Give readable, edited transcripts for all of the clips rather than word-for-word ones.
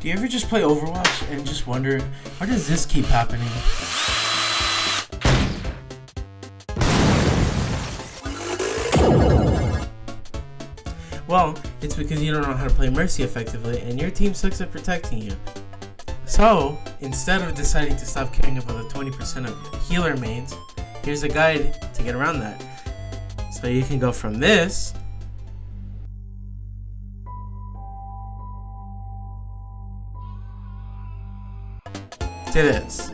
Do you ever just play Overwatch and just wonder, why does this keep happening? Well, it's because you don't know how to play Mercy effectively and your team sucks at protecting you. So, instead of deciding to stop caring about the 20% of healer mains, here's a guide to get around that. So you can go from this to this.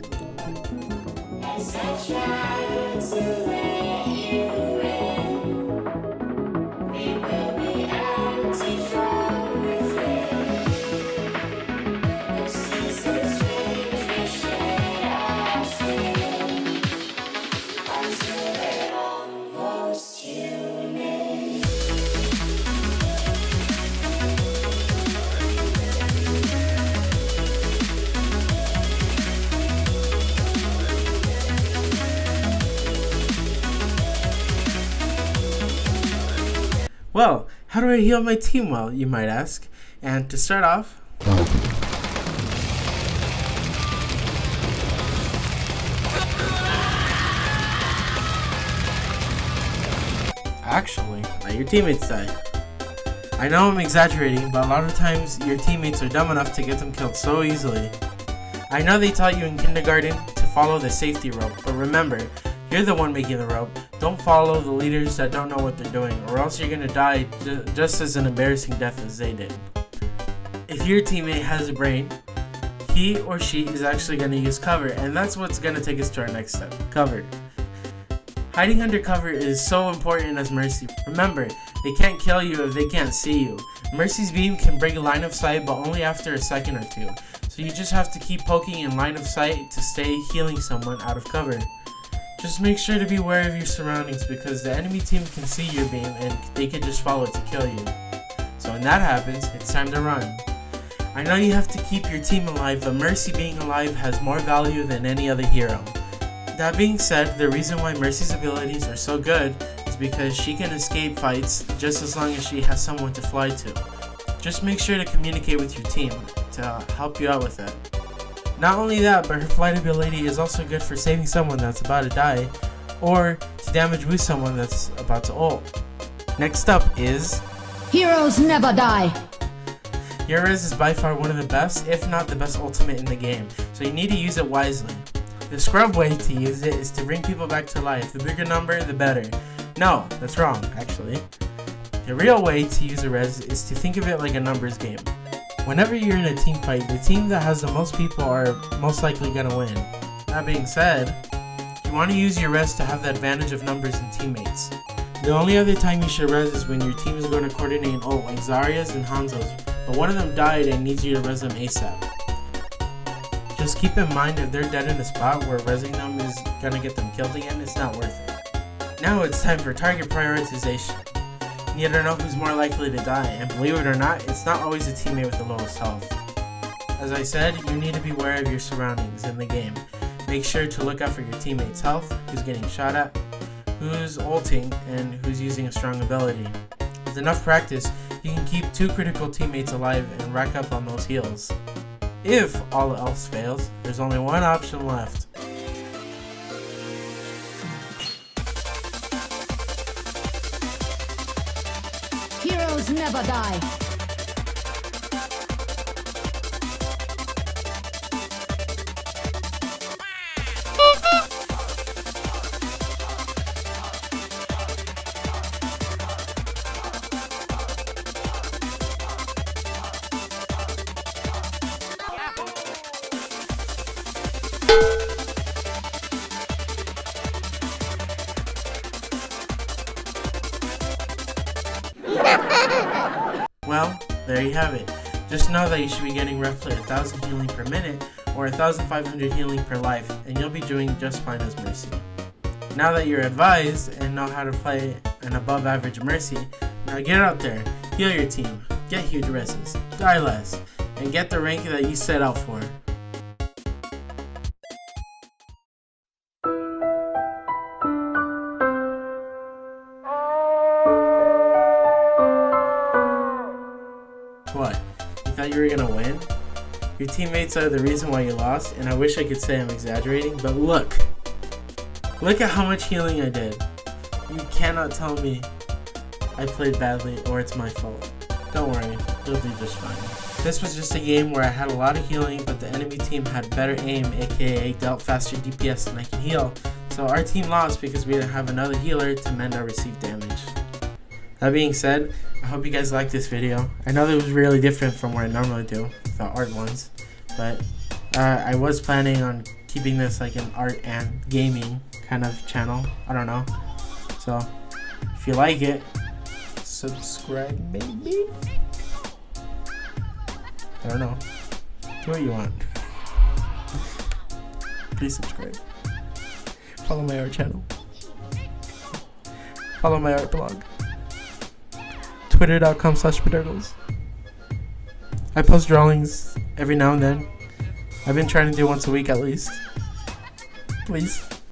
Well, how do I heal my team well, you might ask? And to start off, actually, let your teammates die. I know I'm exaggerating, but a lot of times your teammates are dumb enough to get them killed so easily. I know they taught you in kindergarten to follow the safety rope, but remember, you're the one making the rope. Don't follow the leaders that don't know what they're doing, or else you're gonna die just as an embarrassing death as they did. If your teammate has a brain, he or she is actually gonna use cover, and that's what's gonna take us to our next step, cover. Hiding under cover is so important as Mercy. Remember, they can't kill you if they can't see you. Mercy's beam can break line of sight, but only after a second or two. So you just have to keep poking in line of sight to stay healing someone out of cover. Just make sure to be aware of your surroundings because the enemy team can see your beam and they can just follow it to kill you. So when that happens, it's time to run. I know you have to keep your team alive, but Mercy being alive has more value than any other hero. That being said, the reason why Mercy's abilities are so good is because she can escape fights just as long as she has someone to fly to. Just make sure to communicate with your team to help you out with that. Not only that, but her flight ability is also good for saving someone that's about to die, or to damage boost someone that's about to ult. Next up is Heroes never die. Your res is by far one of the best, if not the best ultimate in the game, so you need to use it wisely. The scrub way to use it is to bring people back to life. The bigger number, the better. No, that's wrong, actually. The real way to use a res is to think of it like a numbers game. Whenever you're in a team fight, the team that has the most people are most likely gonna win. That being said, you want to use your res to have the advantage of numbers and teammates. The only other time you should res is when your team is going to coordinate an ult like Zarya's and Hanzo's, but one of them died and needs you to res them ASAP. Just keep in mind if they're dead in a spot where resing them is gonna get them killed again, it's not worth it. Now it's time for target prioritization. You need to know who's more likely to die, and believe it or not, it's not always a teammate with the lowest health. As I said, you need to be aware of your surroundings in the game. Make sure to look out for your teammate's health, who's getting shot at, who's ulting, and who's using a strong ability. With enough practice, you can keep 2 critical teammates alive and rack up on those heals. If all else fails, there's only one option left. Heroes never die. Well, there you have it. Just know that you should be getting roughly 1,000 healing per minute or 1,500 healing per life, and you'll be doing just fine as Mercy. Now that you're advised and know how to play an above average Mercy, now get out there, heal your team, get huge reses, die less, and get the rank that you set out for. What? You thought you were gonna win? Your teammates are the reason why you lost, and I wish I could say I'm exaggerating, but look at how much healing I did. You cannot tell me I played badly or it's my fault. Don't worry, you'll do just fine. This was just a game where I had a lot of healing, but the enemy team had better aim, aka dealt faster DPS than I can heal. So our team lost because we didn't have another healer to mend our received damage. That being said, I hope you guys liked this video. I know that it was really different from what I normally do, the art ones, but I was planning on keeping this like an art and gaming kind of channel. I don't know. So if you like it, subscribe maybe? I don't know. Do what you want. Please subscribe. Follow my art channel. Follow my art blog. Twitter.com/Birdergulls. I post drawings every now and then. I've been trying to do once a week at least. Please.